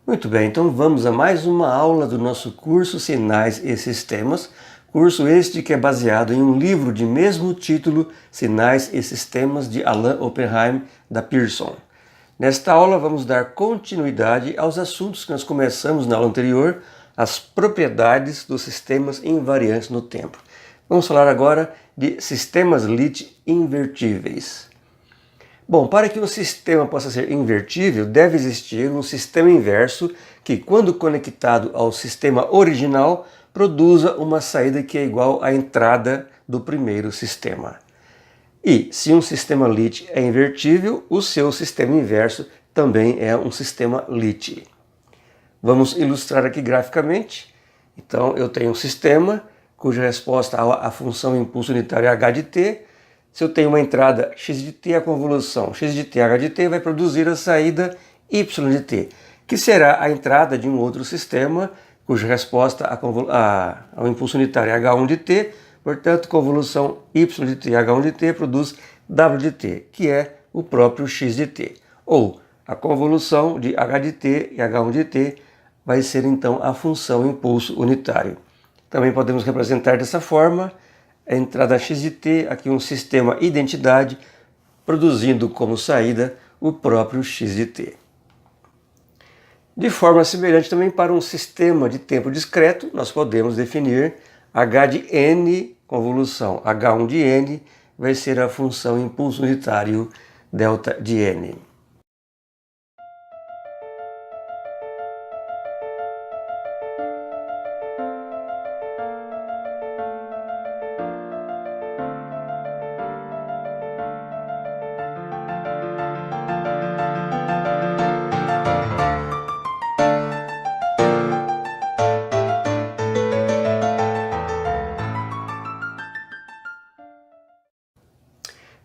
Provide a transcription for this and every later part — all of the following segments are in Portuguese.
Muito bem, então vamos a mais uma aula do nosso curso Sinais e Sistemas, curso este que é baseado em um livro de mesmo título, Sinais e Sistemas, de Alan Oppenheim, da Pearson. Nesta aula vamos dar continuidade aos assuntos que nós começamos na aula anterior, as propriedades dos sistemas invariantes no tempo. Vamos falar agora de sistemas Lie invertíveis. Bom, para que um sistema possa ser invertível, deve existir um sistema inverso que, quando conectado ao sistema original, produza uma saída que é igual à entrada do primeiro sistema. E, se um sistema Lie é invertível, o seu sistema inverso também é um sistema Lie. Vamos ilustrar aqui graficamente. Então, eu tenho um sistema cuja resposta à função impulso unitário é h de t. Se eu tenho uma entrada x de t, a convolução x de t, h de t vai produzir a saída y de t, que será a entrada de um outro sistema cuja resposta ao impulso unitário é h1 de t, portanto, convolução y de t, h1 de t produz w de t, que é o próprio x de t. Ou a convolução de h de t e h1 de t vai ser então a função impulso unitário. Também podemos representar dessa forma a entrada x de t, aqui um sistema identidade, produzindo como saída o próprio x de t. De forma semelhante também para um sistema de tempo discreto, nós podemos definir h de n, convolução h1 de n, vai ser a função impulso unitário delta de n.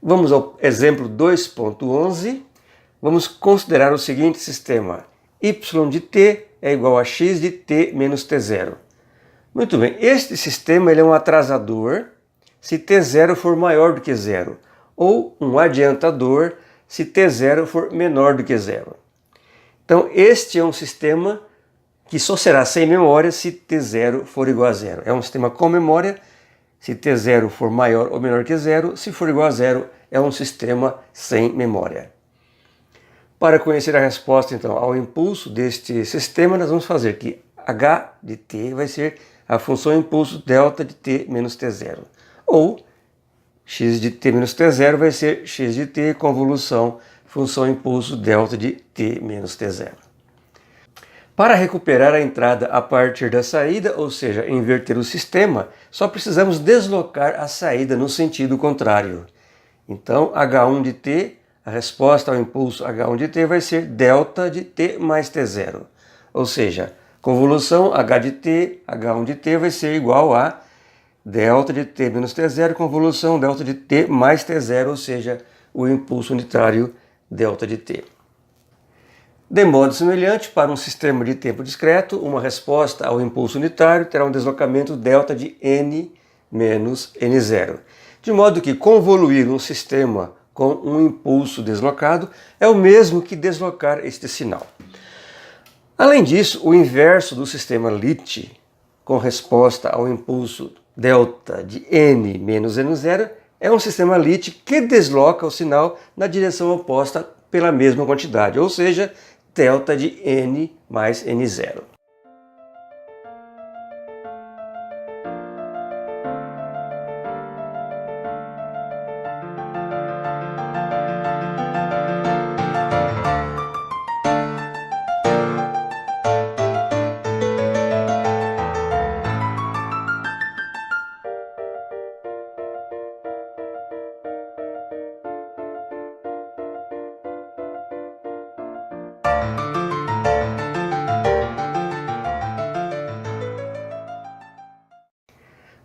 Vamos ao exemplo 2.11. Vamos considerar o seguinte sistema. Y de t é igual a x de t menos t0. Muito bem, este sistema ele é um atrasador se t0 for maior do que zero, ou um adiantador se t0 for menor do que zero. Então, este é um sistema que só será sem memória se t0 for igual a zero. É um sistema com memória. Se t0 for maior ou menor que zero, se for igual a zero, é um sistema sem memória. Para conhecer a resposta, então, ao impulso deste sistema, nós vamos fazer que h de t vai ser a função impulso delta de t menos t0. Ou x de t menos t0 vai ser x de t convolução função impulso delta de t menos t0. Para recuperar a entrada a partir da saída, ou seja, inverter o sistema, só precisamos deslocar a saída no sentido contrário. Então, h1 de t, a resposta ao impulso h1 de t vai ser delta de t mais t0. Ou seja, convolução h de t, h1 de t vai ser igual a delta de t menos t0, convolução delta de t mais t0, ou seja, o impulso unitário delta de t. De modo semelhante, para um sistema de tempo discreto, uma resposta ao impulso unitário terá um deslocamento delta de n menos n0. De modo que convoluir um sistema com um impulso deslocado é o mesmo que deslocar este sinal. Além disso, o inverso do sistema Lie, com resposta ao impulso delta de n menos n0, é um sistema Lie que desloca o sinal na direção oposta pela mesma quantidade, ou seja, delta de n mais n0.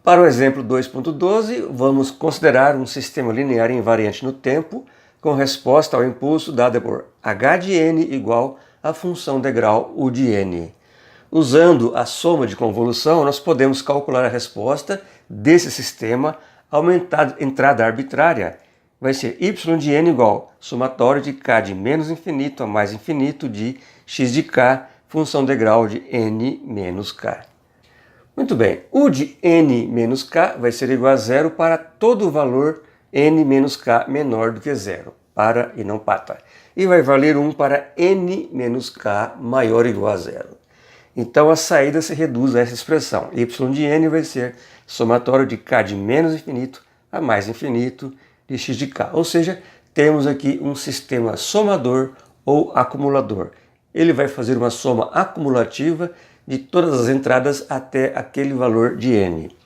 Para o exemplo 2.12, vamos considerar um sistema linear invariante no tempo com resposta ao impulso dada por h de n igual à função degrau u de n. Usando a soma de convolução, nós podemos calcular a resposta desse sistema aumentada entrada arbitrária. Vai ser y de n igual somatório de k de menos infinito a mais infinito de x de k função degrau de n menos k. Muito bem, o de n menos k vai ser igual a zero para todo valor n menos k menor do que zero, para e não pata. E vai valer 1 para n menos k maior ou igual a zero. Então a saída se reduz a essa expressão. Y de n vai ser somatório de k de menos infinito a mais infinito de x de k. Ou seja, temos aqui um sistema somador ou acumulador. Ele vai fazer uma soma acumulativa de todas as entradas até aquele valor de n.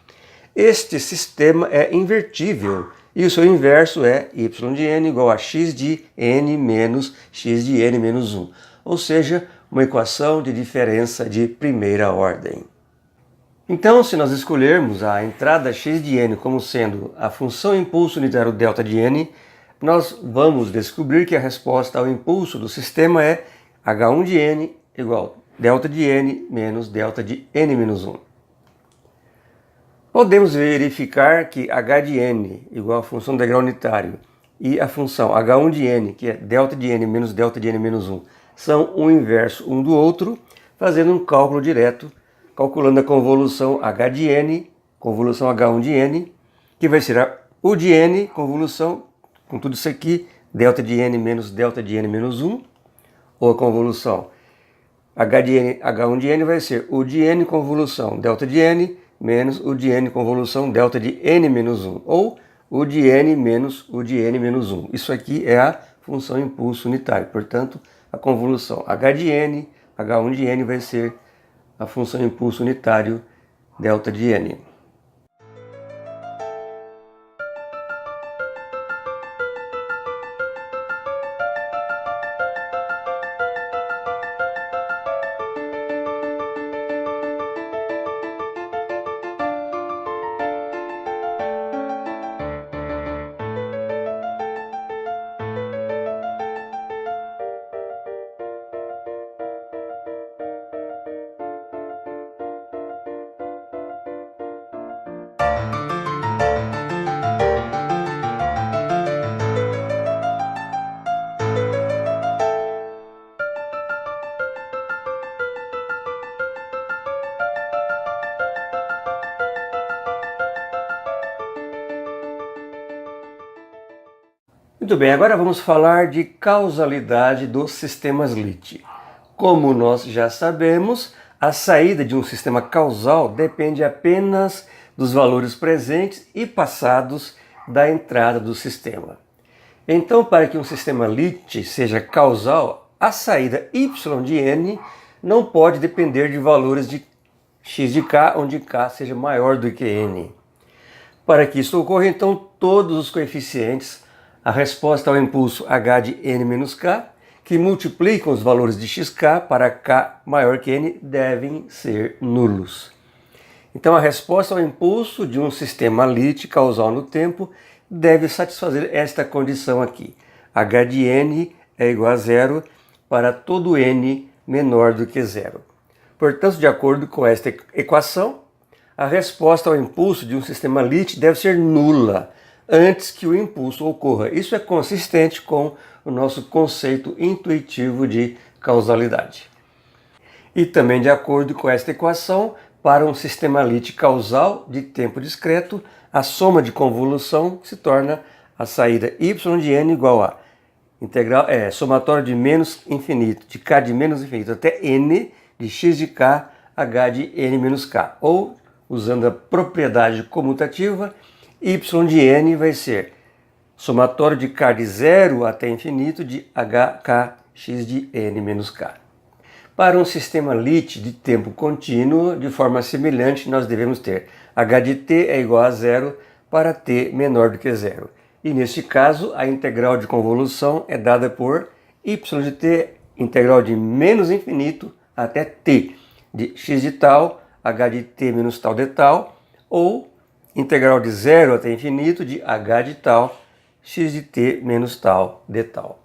Este sistema é invertível e o seu inverso é y de n igual a x de n menos x de n menos 1. Ou seja, uma equação de diferença de primeira ordem. Então, se nós escolhermos a entrada x de n como sendo a função impulso unitário delta de n, nós vamos descobrir que a resposta ao impulso do sistema é h1 de n igual a delta de n menos delta de n menos 1. Podemos verificar que h de n igual a função degrau unitário e a função h1 de n, que é delta de n menos delta de n menos 1, são o inverso um do outro, fazendo um cálculo direto, calculando a convolução h de n, convolução h1 de n, que vai ser o de n, convolução, com tudo isso aqui, delta de n menos delta de n menos 1, ou a convolução h1 de n vai ser o de n convolução delta de n menos o de n convolução delta de n menos 1, ou o de n menos o de n menos 1. Isso aqui é a função impulso unitário, portanto, a convolução h de n, h1 de n vai ser a função impulso unitário delta de n. Muito bem, agora vamos falar de causalidade dos sistemas LIT. Como nós já sabemos, a saída de um sistema causal depende apenas dos valores presentes e passados da entrada do sistema. Então, para que um sistema LIT seja causal, a saída y de n não pode depender de valores de x de k, onde k seja maior do que n. Para que isso ocorra, então, todos os coeficientes, a resposta ao impulso h de n menos k, que multiplicam os valores de xk para k maior que n, devem ser nulos. Então a resposta ao impulso de um sistema LIT causal no tempo deve satisfazer esta condição aqui. h de n é igual a zero para todo n menor do que zero. Portanto, de acordo com esta equação, a resposta ao impulso de um sistema LIT deve ser nula antes que o impulso ocorra. Isso é consistente com o nosso conceito intuitivo de causalidade. E também de acordo com esta equação, para um sistema LIT causal de tempo discreto, a soma de convolução se torna a saída y de n igual a somatório de menos infinito, de k de menos infinito até n de x de k, h de n menos k. Ou, usando a propriedade comutativa, y de n vai ser somatório de k de 0 até infinito de hkx de n menos k. Para um sistema LIT de tempo contínuo, de forma semelhante, nós devemos ter h de t é igual a 0 para t menor do que 0. E neste caso, a integral de convolução é dada por y de t, integral de menos infinito até t, de x de tal, h de t menos tal de tal, ou integral de 0 até infinito de h de tal, x de t menos tal de tal.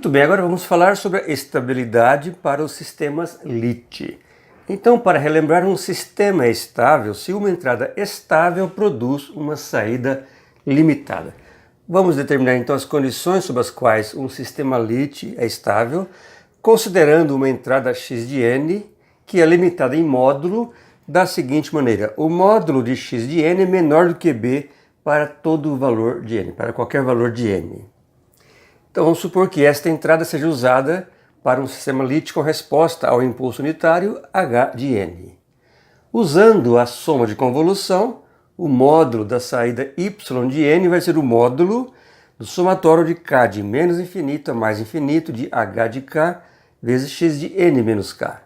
Muito bem, agora vamos falar sobre a estabilidade para os sistemas LIT. Então, para relembrar, um sistema é estável se uma entrada estável produz uma saída limitada. Vamos determinar então as condições sob as quais um sistema LIT é estável, considerando uma entrada x de n, que é limitada em módulo, da seguinte maneira: o módulo de x de n é menor do que b para todo o valor de n, para qualquer valor de n. Então vamos supor que esta entrada seja usada para um sistema LIT com resposta ao impulso unitário h de n. Usando a soma de convolução, o módulo da saída y de n vai ser o módulo do somatório de k de menos infinito a mais infinito de h de k vezes x de n menos k.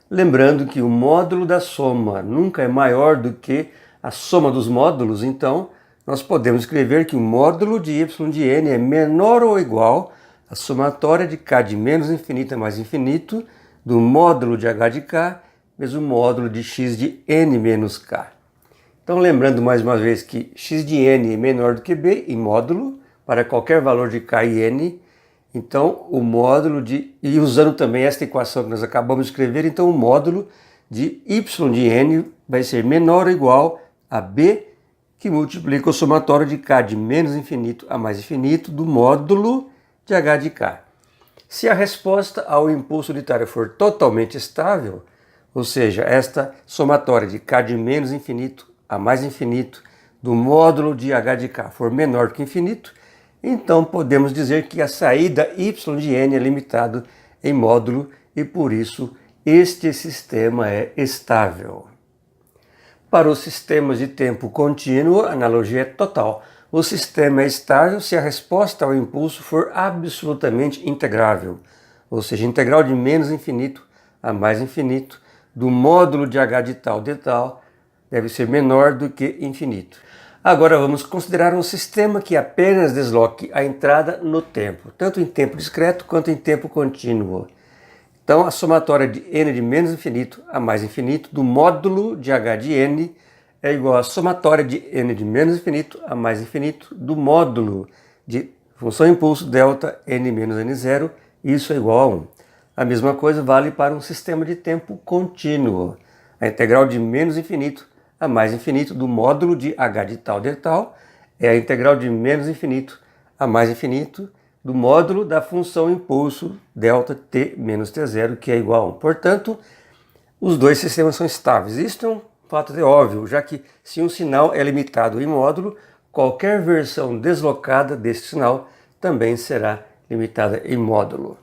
Lembrando que o módulo da soma nunca é maior do que a soma dos módulos, então nós podemos escrever que o módulo de y de n é menor ou igual à somatória de k de menos infinito a mais infinito do módulo de h de k vezes o módulo de x de n menos k. Então, lembrando mais uma vez que x de n é menor do que b em módulo, para qualquer valor de k e n, então o módulo de... E usando também esta equação que nós acabamos de escrever, então o módulo de y de n vai ser menor ou igual a b, que multiplica o somatório de k de menos infinito a mais infinito do módulo de h de k. Se a resposta ao impulso unitário for totalmente estável, ou seja, esta somatória de k de menos infinito a mais infinito do módulo de h de k for menor do que infinito, então podemos dizer que a saída y de n é limitado em módulo e por isso este sistema é estável. Para os sistemas de tempo contínuo, a analogia é total. O sistema é estável se a resposta ao impulso for absolutamente integrável, ou seja, integral de menos infinito a mais infinito do módulo de h de tal deve ser menor do que infinito. Agora vamos considerar um sistema que apenas desloque a entrada no tempo, tanto em tempo discreto quanto em tempo contínuo. Então a somatória de n de menos infinito a mais infinito do módulo de h de n é igual à somatória de n de menos infinito a mais infinito do módulo de função impulso delta n menos n0, isso é igual a 1. A mesma coisa vale para um sistema de tempo contínuo. A integral de menos infinito a mais infinito do módulo de h de tal é a integral de menos infinito a mais infinito do módulo da função impulso delta t menos t0, que é igual a 1. Portanto, os dois sistemas são estáveis. Isto é um fato óbvio, já que se um sinal é limitado em módulo, qualquer versão deslocada desse sinal também será limitada em módulo.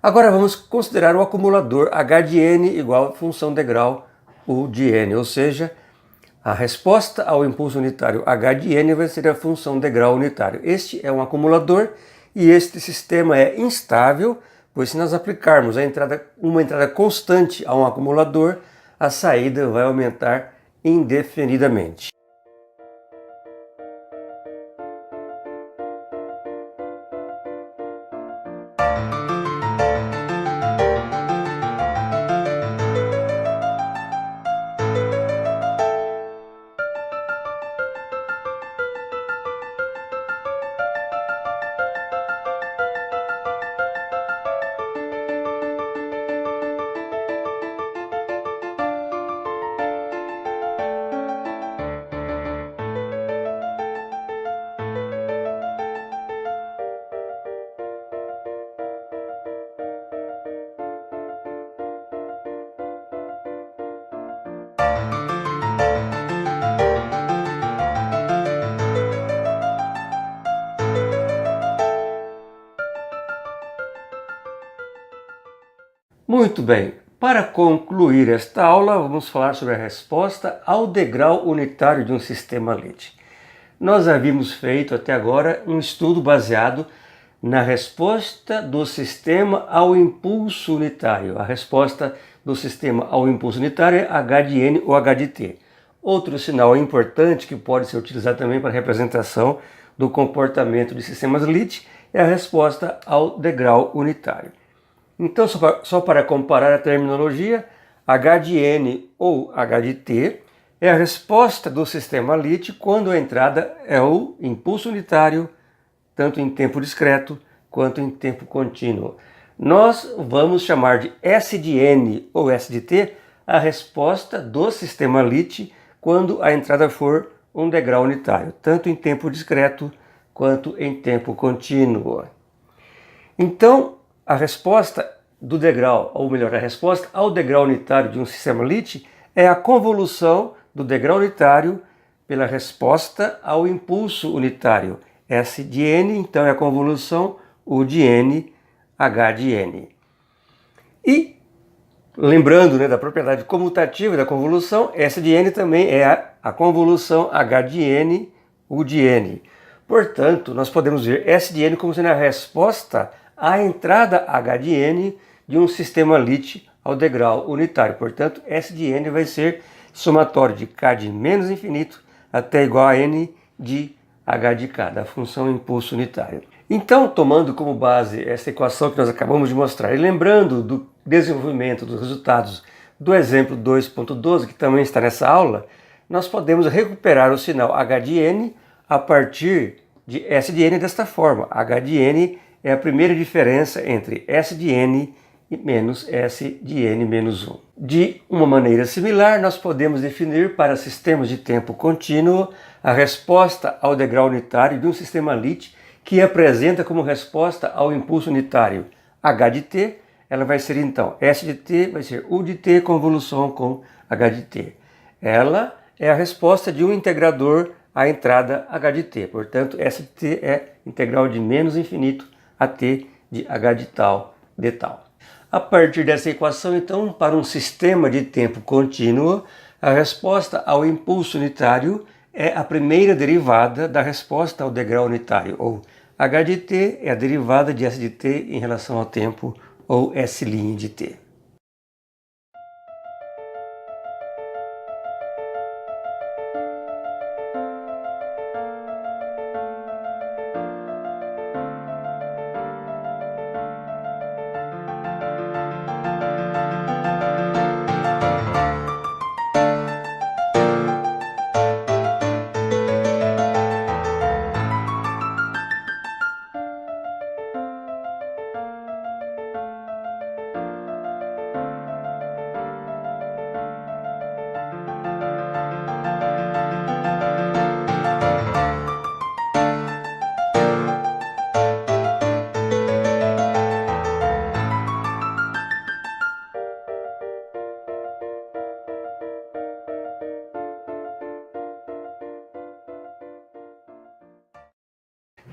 Agora vamos considerar o acumulador h de n igual a função degrau u de n, ou seja, a resposta ao impulso unitário h de n vai ser a função degrau unitário. Este é um acumulador e este sistema é instável, pois se nós aplicarmos uma entrada constante a um acumulador, a saída vai aumentar indefinidamente. Muito bem, para concluir esta aula, vamos falar sobre a resposta ao degrau unitário de um sistema LIT. Nós havíamos feito até agora um estudo baseado na resposta do sistema ao impulso unitário. A resposta do sistema ao impulso unitário é h de n ou h de t. Outro sinal importante que pode ser utilizado também para a representação do comportamento de sistemas LIT é a resposta ao degrau unitário. Então, só para comparar a terminologia, h de n ou h de t é a resposta do sistema LIT quando a entrada é o impulso unitário, tanto em tempo discreto quanto em tempo contínuo. Nós vamos chamar de S de n ou S de t a resposta do sistema LIT quando a entrada for um degrau unitário, tanto em tempo discreto quanto em tempo contínuo. Então, a resposta do degrau, ou melhor, a resposta ao degrau unitário de um sistema LIT é a convolução do degrau unitário pela resposta ao impulso unitário. S de n, então, é a convolução U de n, H de n. E, lembrando, né, da propriedade comutativa da convolução, S de n também é a convolução H de n, U de n. Portanto, nós podemos ver S de n como sendo a resposta à entrada H de n de um sistema LIT ao degrau unitário. Portanto, S de n vai ser somatório de k de menos infinito até igual a n de h de k, da função impulso unitário. Então, tomando como base essa equação que nós acabamos de mostrar e lembrando do desenvolvimento dos resultados do exemplo 2.12, que também está nessa aula, nós podemos recuperar o sinal h de n a partir de S de n desta forma. H de n é a primeira diferença entre S de n e menos S de n menos 1. De uma maneira similar, nós podemos definir para sistemas de tempo contínuo a resposta ao degrau unitário de um sistema LIT que apresenta como resposta ao impulso unitário h de t. Ela vai ser então S de t, vai ser U de t convolução com h de t. Ela é a resposta de um integrador à entrada h de t. Portanto, S de t é integral de menos infinito a t de h de tal de tal. A partir dessa equação, então, para um sistema de tempo contínuo, a resposta ao impulso unitário é a primeira derivada da resposta ao degrau unitário, ou h de t é a derivada de S de t em relação ao tempo, ou S' de t.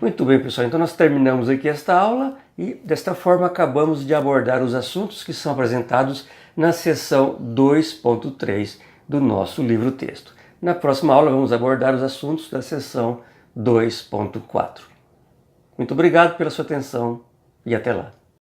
Muito bem, pessoal, então nós terminamos aqui esta aula e desta forma acabamos de abordar os assuntos que são apresentados na seção 2.3 do nosso livro-texto. Na próxima aula vamos abordar os assuntos da seção 2.4. Muito obrigado pela sua atenção e até lá.